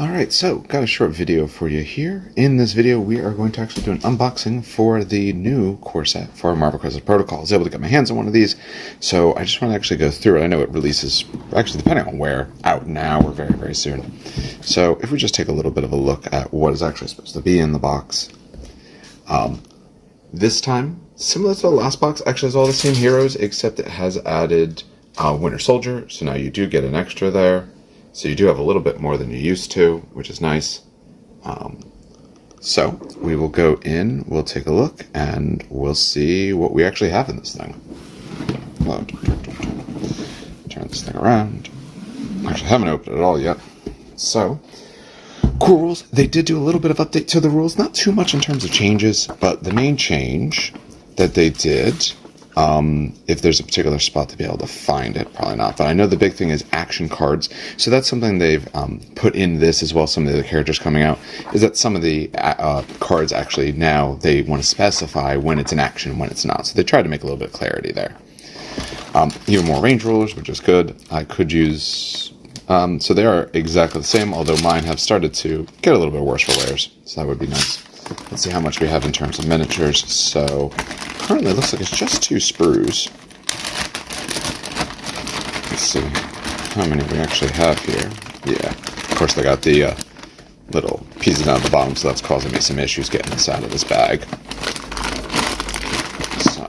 Alright, so got a short video for you here. In this video, we are going to actually do an unboxing for the new core set for Marvel Crisis Protocol. I was able to get my hands on one of these, so I just want to actually go through it. I know it releases, actually depending on where, out now or very, very soon. So if we just take a little bit of a look at what is actually supposed to be in the box. This time, similar to the last box, actually has all the same heroes, except it has added Winter Soldier, so now you do get an extra there. So you do have a little bit more than you used to, which is nice. So we will go in, we'll take a look, and we'll see what we actually have in this thing. Turn this thing around. Actually, I haven't opened it all yet. So, core rules. They did do a little bit of update to the rules. Not too much in terms of changes, but the main change that they did, if there's a particular spot to be able to find it, probably not, but I know the big thing is action cards. So that's something they've put in this as well, some of the characters coming out, is that some of the cards actually now they want to specify when it's an action and when it's not. So they tried to make a little bit of clarity there. Even more range rulers, which is good. I could use, so they are exactly the same, although mine have started to get a little bit worse for wears, so that would be nice. Let's see how much we have in terms of miniatures. So currently it looks like it's just 2 sprues. Let's see how many we actually have here. Yeah, of course they got the little pieces down at the bottom, so that's causing me some issues getting this out of this bag. So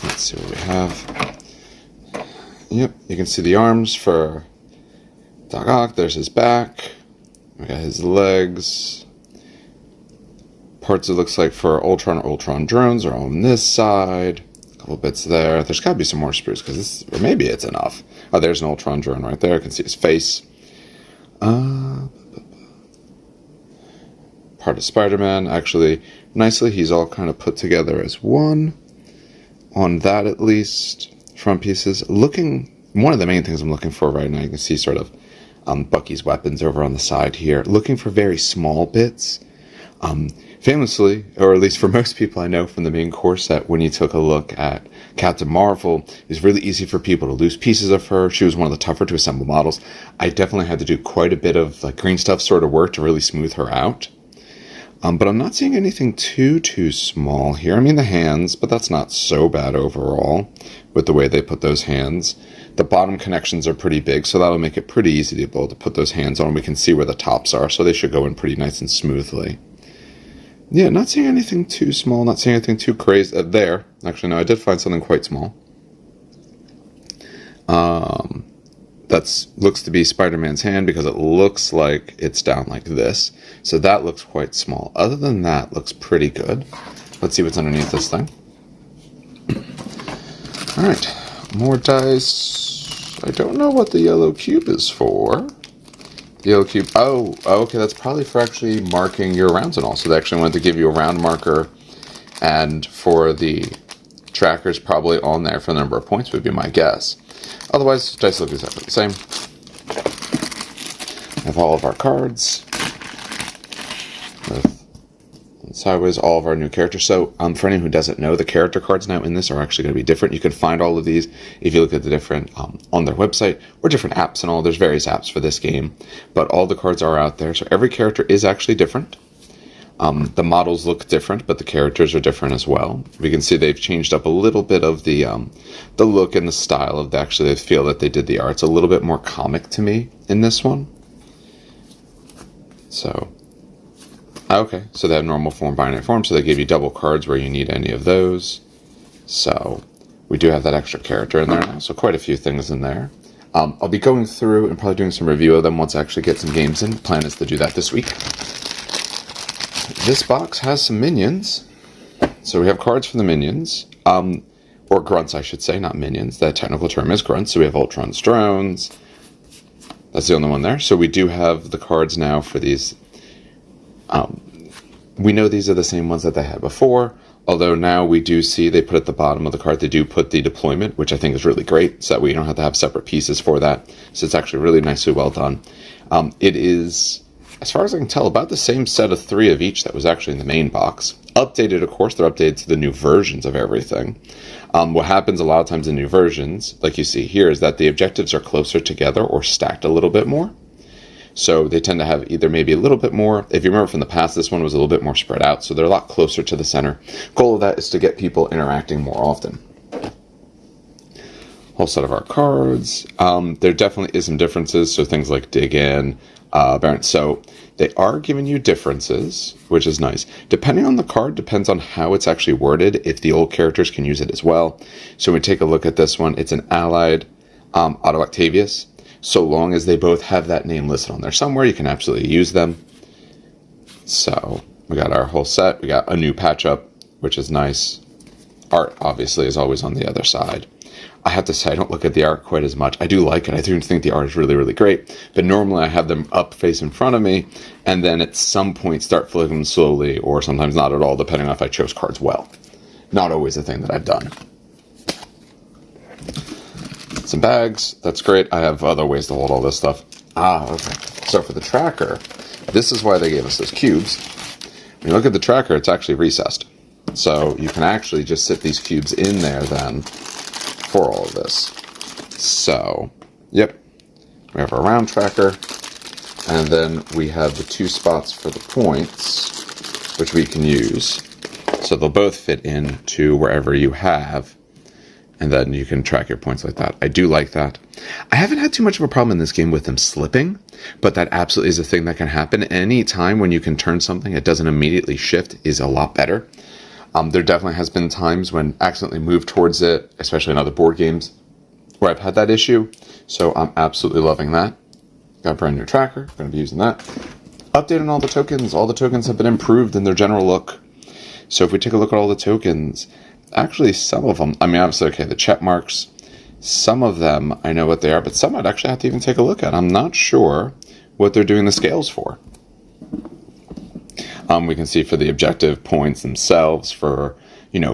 let's see what we have. Yep, you can see the arms for Doc Ock. There's his back. We got his legs. Parts it looks like for Ultron drones are on this side. A couple bits there. There's got to be some more sprues because this, or maybe it's enough. Oh, there's an Ultron drone right there. I can see his face. Part of Spider-Man. Actually, nicely, he's all kind of put together as one. On that, at least, front pieces. One of the main things I'm looking for right now, you can see sort of Bucky's weapons over on the side here. Looking for very small bits. Famously, or at least for most people I know from the main core set, when you took a look at Captain Marvel, it was really easy for people to lose pieces of her. She was one of the tougher to assemble models. I definitely had to do quite a bit of green stuff sort of work to really smooth her out. But I'm not seeing anything too small here. I mean the hands, but that's not so bad overall with the way they put those hands. The bottom connections are pretty big, so that'll make it pretty easy to be able to put those hands on. We can see where the tops are, so they should go in pretty nice and smoothly. Yeah, not seeing anything too small, not seeing anything too crazy there. Actually, no, I did find something quite small. That looks to be Spider-Man's hand because it looks like it's down like this. So that looks quite small. Other than that, looks pretty good. Let's see what's underneath this thing. Alright, more dice. I don't know what the yellow cube is for. The yellow cube, oh, okay, that's probably for actually marking your rounds and all. So they actually wanted to give you a round marker, and for the trackers probably on there for the number of points would be my guess. Otherwise, dice look exactly the same. We have all of our cards with sideways, all of our new characters. So for anyone who doesn't know, the character cards now in this are actually going to be different. You can find all of these if you look at the different on their website or different apps and all. There's various apps for this game, but all the cards are out there. So every character is actually different. The models look different, but the characters are different as well. We can see they've changed up a little bit of the look and the style of they feel that they did the art. It's a little bit more comic to me in this one. So okay, so they have normal form, binary form, so they give you double cards where you need any of those. So we do have that extra character in there now, so quite a few things in there. I'll be going through and probably doing some review of them once I actually get some games in. The plan is to do that this week. This box has some minions. So we have cards for the minions, or grunts I should say, not minions. The technical term is grunts, so we have Ultron's drones. That's the only one there. So we do have the cards now for these. We know these are the same ones that they had before, although now we do see they put at the bottom of the card, they do put the deployment, which I think is really great, so that we don't have to have separate pieces for that. So it's actually really nicely well done. It is, as far as I can tell, about the same set of 3 of each that was actually in the main box. Updated, of course, they're updated to the new versions of everything. What happens a lot of times in new versions, like you see here, is that the objectives are closer together or stacked a little bit more. So they tend to have either maybe a little bit more. If you remember from the past, this one was a little bit more spread out, so they're a lot closer to the center. Goal of that is to get people interacting more often. Whole set of our cards. There definitely is some differences, so things like dig in, Baron. So they are giving you differences, which is nice. Depending on the card, depends on how it's actually worded, if the old characters can use it as well. So when we take a look at this one, it's an allied Otto Octavius. So long as they both have that name listed on there somewhere, you can absolutely use them. So we got our whole set. We got a new patch up, which is nice. Art, obviously, is always on the other side. I have to say, I don't look at the art quite as much. I do like it. I do think the art is really, really great. But normally I have them up face in front of me, and then at some point start flipping them slowly, or sometimes not at all, depending on if I chose cards well. Not always a thing that I've done. Some bags, that's great. I have other ways to hold all this stuff. Okay. So for the tracker, this is why they gave us those cubes. When you look at the tracker, it's actually recessed. So you can actually just sit these cubes in there then for all of this. So, yep. We have our round tracker, and then we have the 2 spots for the points, which we can use. So they'll both fit into wherever you have, and then you can track your points like that. I do like that. I haven't had too much of a problem in this game with them slipping, but that absolutely is a thing that can happen. Any time when you can turn something, it doesn't immediately shift is a lot better. There definitely has been times when I accidentally moved towards it, especially in other board games, where I've had that issue. So I'm absolutely loving that. Got a brand new tracker. Going to be using that. Update on all the tokens. All the tokens have been improved in their general look. So if we take a look at all the tokens, actually some of them, I mean, obviously, okay, the check marks, some of them I know what they are, but some I'd actually have to even take a look at. I'm not sure what they're doing the scales for. We can see for the objective points themselves, for,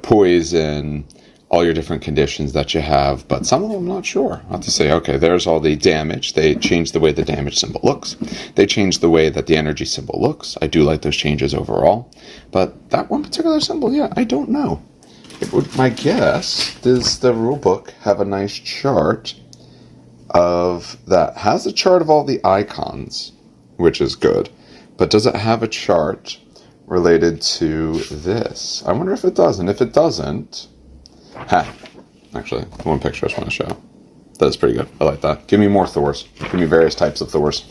poison, all your different conditions that you have, but some of them I'm not sure. I'll have to say, okay, there's all the damage. They changed the way the damage symbol looks. They changed the way that the energy symbol looks. I do like those changes overall, but that one particular symbol, yeah, I don't know. My guess, does the rule book have a nice chart of that? Has a chart of all the icons, which is good. But does it have a chart related to this? I wonder if it does. And if it doesn't, actually, one picture I just want to show. That's pretty good. I like that. Give me more Thors. Give me various types of Thors.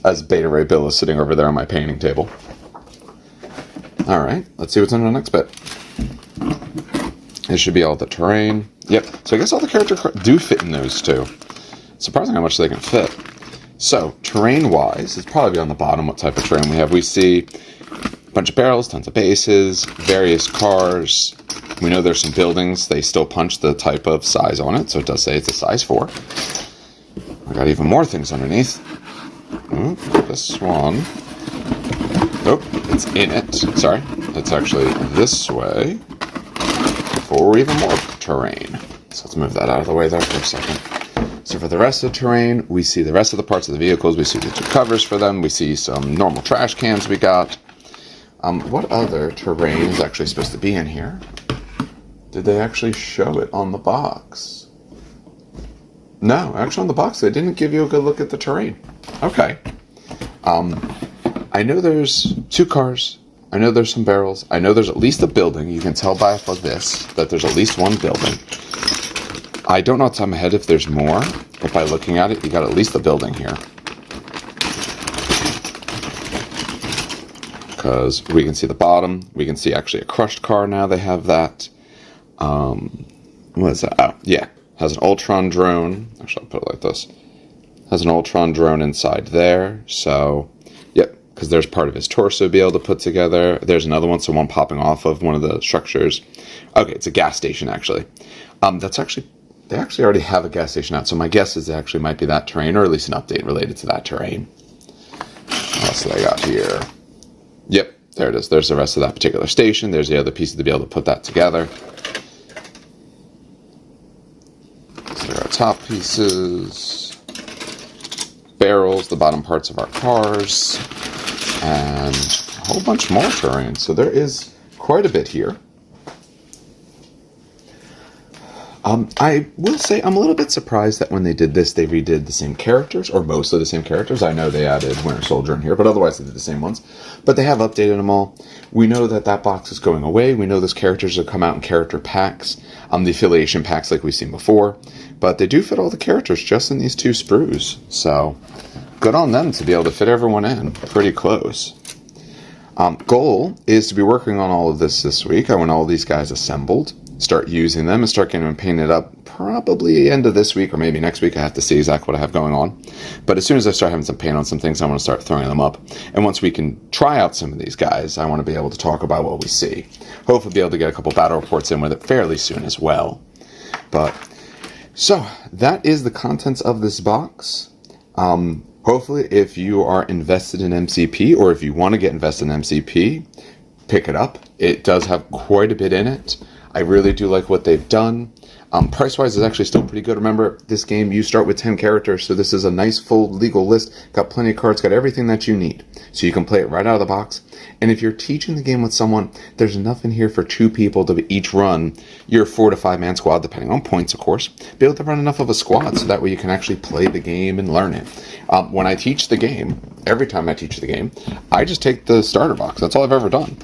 As Beta Ray Bill is sitting over there on my painting table. All right, let's see what's in the next bit. It should be all the terrain. Yep. So I guess all the character do fit in those too. Surprising how much they can fit. So, terrain-wise, it's probably on the bottom what type of terrain we have. We see a bunch of barrels, tons of bases, various cars. We know there's some buildings. They still punch the type of size on it, so it does say it's a size 4. I got even more things underneath. Ooh, this one. Nope, it's in it. Sorry, it's actually this way for even more terrain. So let's move that out of the way there for a second. So for the rest of the terrain, we see the rest of the parts of the vehicles. We see the 2 covers for them. We see some normal trash cans we got. What other terrain is actually supposed to be in here? Did they actually show it on the box? No, actually on the box they didn't give you a good look at the terrain. Okay. I know there's 2 cars. I know there's some barrels. I know there's at least a building. You can tell by this that there's at least one building. I don't know off the top of my head if there's more, but by looking at it, you got at least a building here. Because we can see the bottom. We can see actually a crushed car now. They have that. What is that? Oh, yeah. Has an Ultron drone. Actually, I'll put it like this. Has an Ultron drone inside there. So, yep. Because there's part of his torso to be able to put together. There's another one, so one popping off of one of the structures. Okay, it's a gas station, actually. That's actually... They actually already have a gas station out, so my guess is it actually might be that terrain, or at least an update related to that terrain. What else did I got here? Yep, there it is. There's the rest of that particular station. There's the other pieces to be able to put that together. So there are top pieces, barrels, the bottom parts of our cars, and a whole bunch more terrain. So there is quite a bit here. I will say I'm a little bit surprised that when they did this, they redid the same characters, or mostly the same characters. I know they added Winter Soldier in here, but otherwise they did the same ones. But they have updated them all. We know that that box is going away. We know those characters will come out in character packs, the affiliation packs like we've seen before. But they do fit all the characters just in these two sprues. So good on them to be able to fit everyone in pretty close. Goal is to be working on all of this week. I want all these guys assembled, start using them, and start getting them painted up probably end of this week or maybe next week. I have to see exactly what I have going on. But as soon as I start having some paint on some things, I want to start throwing them up. And once we can try out some of these guys, I want to be able to talk about what we see. Hopefully be able to get a couple battle reports in with it fairly soon as well. But so that is the contents of this box. Hopefully, if you are invested in MCP, or if you want to get invested in MCP, pick it up. It does have quite a bit in it. I really do like what they've done. Price-wise, is actually still pretty good. Remember, this game, you start with 10 characters, so this is a nice full legal list. Got plenty of cards, got everything that you need. So you can play it right out of the box. And if you're teaching the game with someone, there's enough in here for 2 people to each run your 4 to 5 man squad, depending on points, of course. Be able to run enough of a squad so that way you can actually play the game and learn it. When I teach the game, every time I teach the game, I just take the starter box. That's all I've ever done.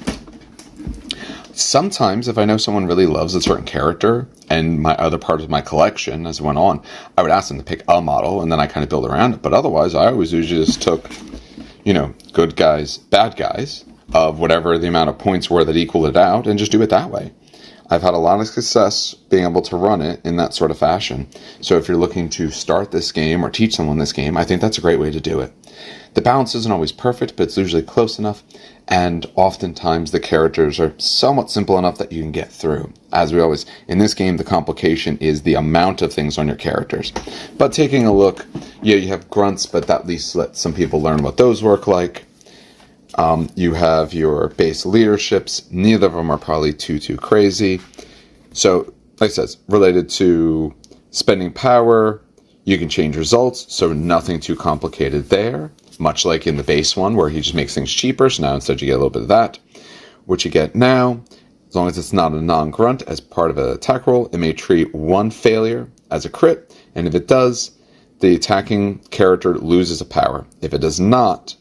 Sometimes, if I know someone really loves a certain character and my other part of my collection as it went on, I would ask them to pick a model and then I kind of build around it. But otherwise, I always usually just took, good guys, bad guys of whatever the amount of points were that equaled it out and just do it that way. I've had a lot of success being able to run it in that sort of fashion. So if you're looking to start this game or teach someone this game, I think that's a great way to do it. The balance isn't always perfect, but it's usually close enough, and oftentimes the characters are somewhat simple enough that you can get through. As we always, in this game, the complication is the amount of things on your characters. But taking a look, you have grunts, but that at least lets some people learn what those work like. You have your base leaderships. Neither of them are probably too crazy. So, like I said, related to spending power, you can change results, so nothing too complicated there. Much like in the base one, where he just makes things cheaper, so now instead you get a little bit of that. What you get now, as long as it's not a non-grunt as part of an attack roll, it may treat 1 failure as a crit, and if it does, the attacking character loses a power. If it does not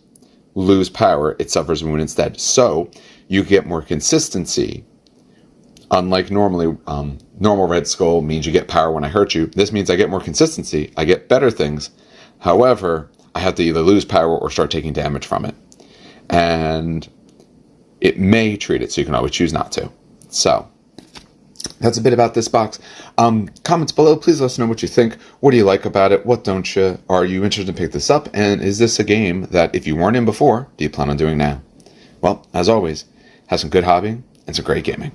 lose power, it suffers a wound instead. So you get more consistency. Unlike normally, normal Red Skull means you get power when I hurt you. This means I get more consistency. I get better things. However, I have to either lose power or start taking damage from it. And it may treat it, so you can always choose not to. So that's a bit about this box. Comments below, please let us know what you think. What do you like about it? What don't you? Are you interested to pick this up? And is this a game that, if you weren't in before, do you plan on doing now? Well, as always, have some good hobbying and some great gaming.